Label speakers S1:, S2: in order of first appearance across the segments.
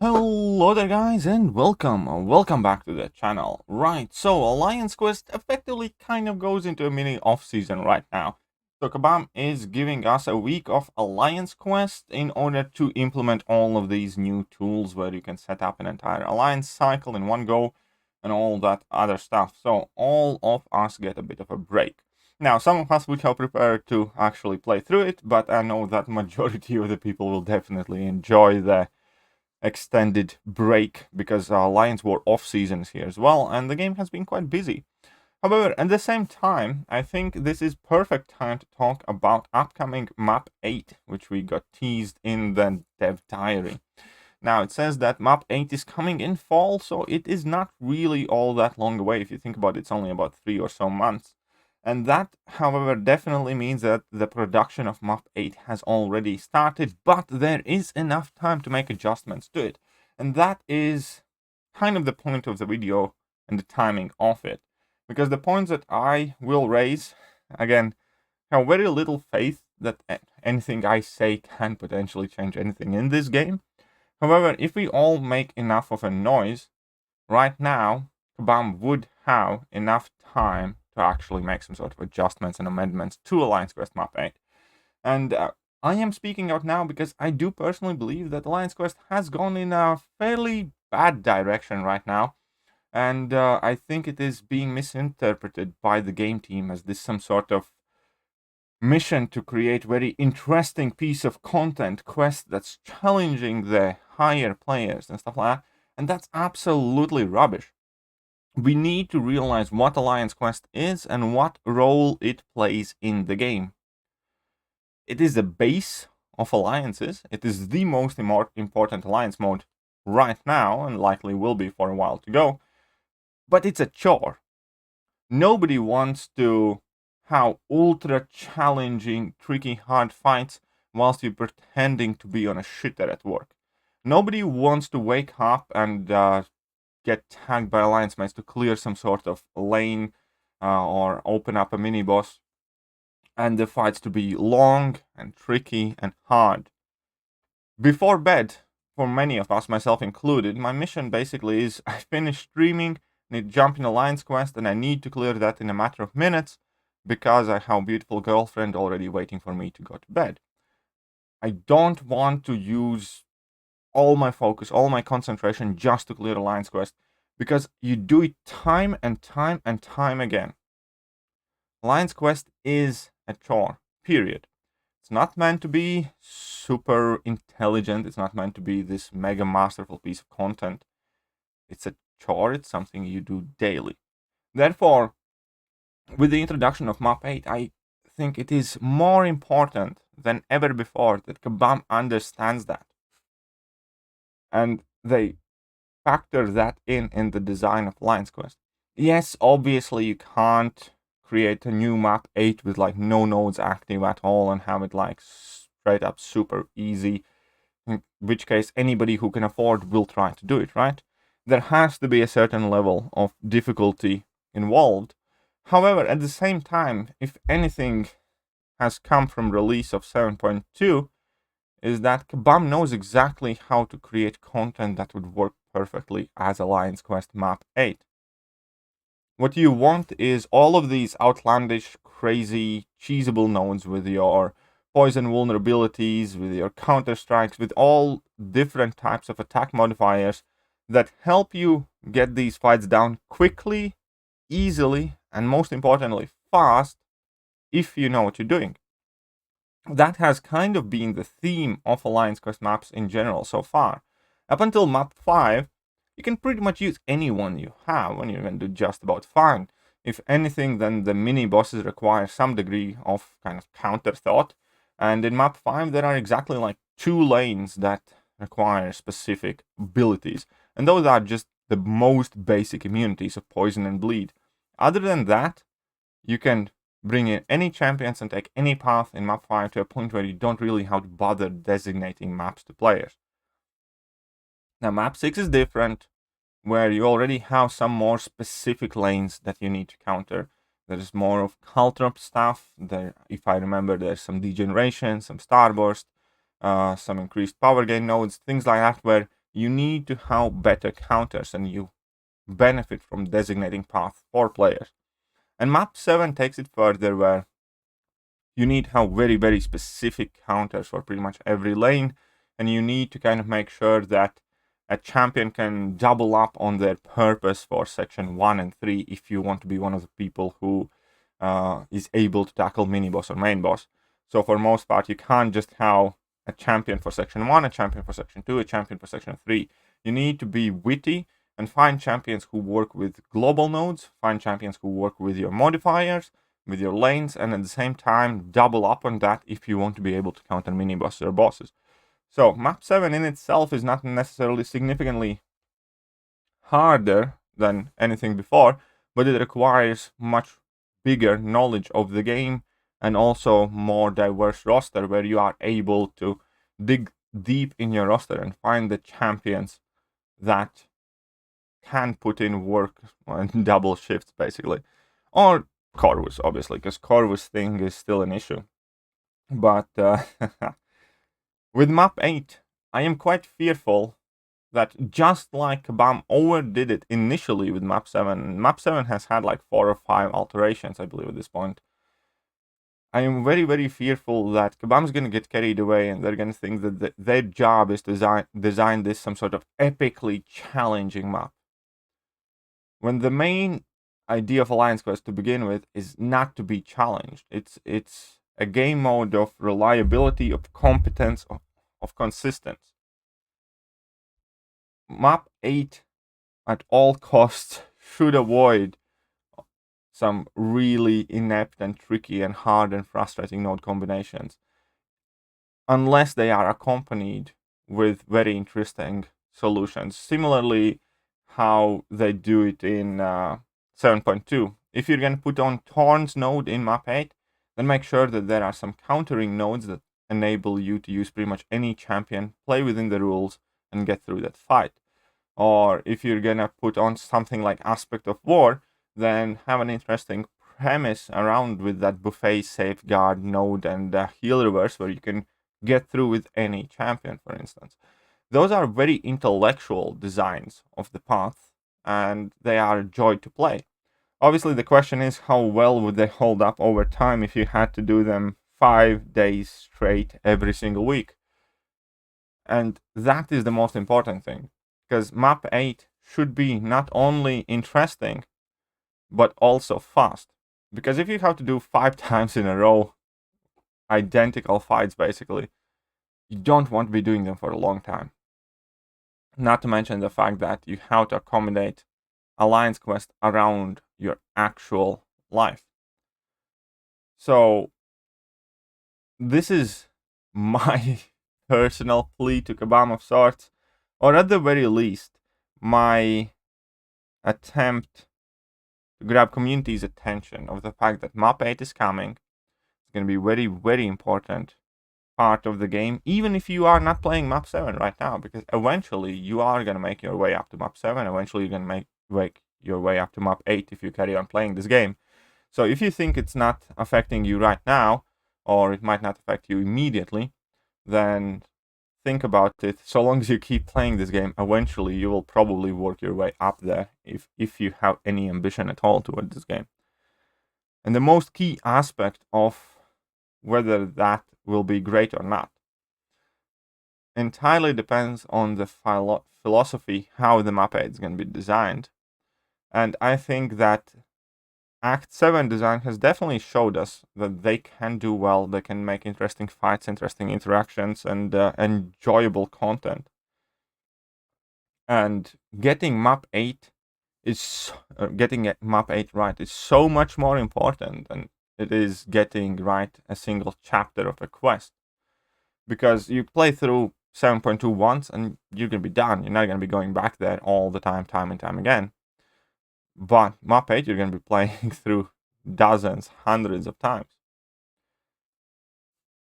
S1: Hello there guys and welcome back to the channel. Right, so Alliance Quest effectively kind of goes into a mini off-season right now. So Kabam is giving us a week of Alliance Quest in order to implement all of these new tools where you can set up an entire Alliance cycle in one go and all that other stuff. So all of us get a bit of a break. Now, some of us would have prepared to actually play through it, but I know that majority of the people will definitely enjoy the extended break because Lions were off seasons here as well, and the game has been quite busy. However, at the same time, I think this is perfect time to talk about upcoming map 8, which we got teased in the dev diary. Now, it says that map 8 is coming in fall, so it is not really all that long away. If you think about it, it's only about 3 or so months. And that, however, definitely means that the production of map 8 has already started, but there is enough time to make adjustments to it. And that is kind of the point of the video and the timing of it. Because the points that I will raise, again, have very little faith that anything I say can potentially change anything in this game. However, if we all make enough of a noise, right now, Kabam would have enough time to actually make some sort of adjustments and amendments to Alliance Quest Map 8. And I am speaking out now because I do personally believe that Alliance Quest has gone in a fairly bad direction right now. And I think it is being misinterpreted by the game team as this some sort of mission to create very interesting piece of content, quest that's challenging the higher players and stuff like that. And that's absolutely rubbish. We need to realize what Alliance Quest is and what role it plays in the game. It is the base of alliances. It is the most important alliance mode right now, and likely will be for a while to go. But it's a chore. Nobody wants to have ultra challenging, tricky, hard fights whilst you're pretending to be on a shitter at work. Nobody wants to wake up and get tagged by alliance mates to clear some sort of lane or open up a mini boss, and the fights to be long and tricky and hard. Before bed, for many of us, myself included, my mission basically is I finish streaming, need to jump in Alliance Quest, and I need to clear that in a matter of minutes because I have a beautiful girlfriend already waiting for me to go to bed. I don't want to use all my focus, all my concentration just to clear Alliance Quest, because you do it time and time and time again. Alliance Quest is a chore, period. It's not meant to be super intelligent, it's not meant to be this mega masterful piece of content. It's a chore, it's something you do daily. Therefore, with the introduction of map 8, I think it is more important than ever before that Kabam understands that. And they factor that in the design of Alliance Quest. Yes, obviously you can't create a new map 8 with like no nodes active at all and have it like straight up super easy, in which case anybody who can afford will try to do it, right? There has to be a certain level of difficulty involved. However, at the same time, if anything has come from release of 7.2, is that Kabam knows exactly how to create content that would work perfectly as Alliance Quest Map 8. What you want is all of these outlandish, crazy, cheesable nodes with your poison vulnerabilities, with your counter strikes, with all different types of attack modifiers that help you get these fights down quickly, easily, and most importantly, fast, if you know what you're doing. That has kind of been the theme of Alliance Quest maps in general so far. Up until map 5, you can pretty much use any one you have, and you're going to do just about fine. If anything, then the mini bosses require some degree of kind of counter thought. And in map 5, there are exactly like 2 lanes that require specific abilities. And those are just the most basic immunities of poison and bleed. Other than that, you can bring in any champions and take any path in map 5 to a point where you don't really have to bother designating maps to players. Now map 6 is different, where you already have some more specific lanes that you need to counter. There's more of Caltrop stuff. There, if I remember, there's some degeneration, some starburst, some increased power gain nodes, things like that, where you need to have better counters, and you benefit from designating paths for players. And map 7 takes it further, where you need to have very, very specific counters for pretty much every lane, and you need to kind of make sure that a champion can double up on their purpose for section 1 and 3 if you want to be one of the people who is able to tackle mini boss or main boss. So for most part, you can't just have a champion for section 1, a champion for section 2, a champion for section 3. You need to be witty and find champions who work with global nodes, find champions who work with your modifiers, with your lanes, and at the same time double up on that if you want to be able to counter mini bosses or bosses. So map 7 in itself is not necessarily significantly harder than anything before, but it requires much bigger knowledge of the game and also more diverse roster, where you are able to dig deep in your roster and find the champions that can put in work and double shifts, basically. Or Corvus, obviously, because Corvus thing is still an issue. But with map 8, I am quite fearful that just like Kabam overdid it initially with map 7, map 7 has had like 4 or 5 alterations, I believe, at this point. I am very, very fearful that Kabam's going to get carried away and they're going to think that their job is to design this some sort of epically challenging map. When the main idea of Alliance Quest to begin with is not to be challenged. It's a game mode of reliability, of competence, of consistency. Map 8 at all costs should avoid some really inept and tricky and hard and frustrating node combinations, unless they are accompanied with very interesting solutions. Similarly, how they do it in 7.2. If you're going to put on Thorn's node in map 8, then make sure that there are some countering nodes that enable you to use pretty much any champion, play within the rules, and get through that fight. Or if you're going to put on something like Aspect of War, then have an interesting premise around with that buffet safeguard node and heal reverse, where you can get through with any champion, for instance. Those are very intellectual designs of the path, and they are a joy to play. Obviously, the question is, how well would they hold up over time if you had to do them 5 days straight every single week? And that is the most important thing, because map 8 should be not only interesting, but also fast. Because if you have to do 5 times in a row, identical fights basically, you don't want to be doing them for a long time. Not to mention the fact that you have to accommodate Alliance Quest around your actual life. So, this is my personal plea to Kabam of sorts, or at the very least, my attempt to grab community's attention of the fact that map 8 is coming. It's going to be very, very important part of the game, even if you are not playing map 7 right now, because eventually you are going to make your way up to map 7. Eventually you're going to make your way up to map 8 if you carry on playing this game. So if you think it's not affecting you right now, or it might not affect you immediately, then think about it. So long as you keep playing this game, eventually you will probably work your way up there if you have any ambition at all toward this game. And the most key aspect of whether that will be great or not entirely depends on the philosophy, how the map 8 is going to be designed. And I think that Act 7 design has definitely showed us that they can do well, they can make interesting fights, interesting interactions, and enjoyable content. And getting map 8 getting map 8 right is so much more important than it is getting right a single chapter of a quest. Because you play through 7.2 once and you're going to be done. You're not going to be going back there all the time and time again. But map 8 you're going to be playing through dozens, hundreds of times.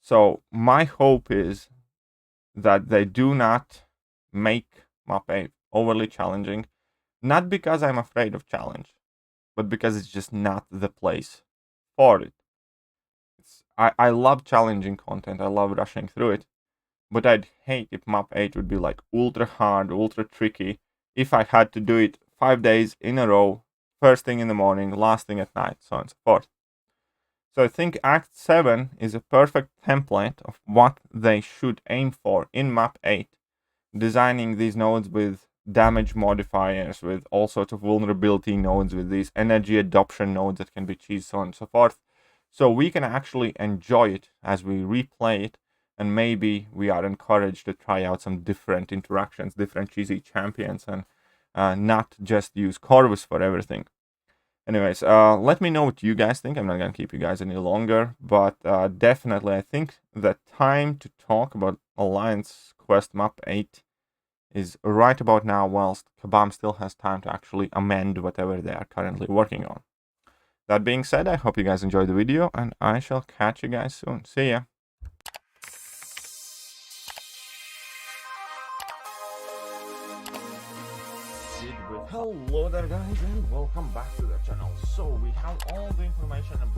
S1: So my hope is that they do not make map 8 overly challenging, not because I'm afraid of challenge, but because it's just not the place for it. I love challenging content, I love rushing through it, but I'd hate if map 8 would be like ultra hard, ultra tricky, if I had to do it 5 days in a row, first thing in the morning, last thing at night, so on and so forth. So I think Act 7 is a perfect template of what they should aim for in map 8, designing these nodes with damage modifiers, with all sorts of vulnerability nodes, with these energy adoption nodes that can be cheesed, so on and so forth. So we can actually enjoy it as we replay it, and maybe we are encouraged to try out some different interactions, different cheesy champions, and not just use Corvus for everything. Anyways, let me know what you guys think. I'm not gonna keep you guys any longer, but definitely I think the time to talk about Alliance Quest Map 8 is right about now, whilst Kabam still has time to actually amend whatever they are currently working on. That being said, I hope you guys enjoyed the video, and I shall catch you guys soon. See ya! Hello there guys, and welcome back to the channel. So we have all the information about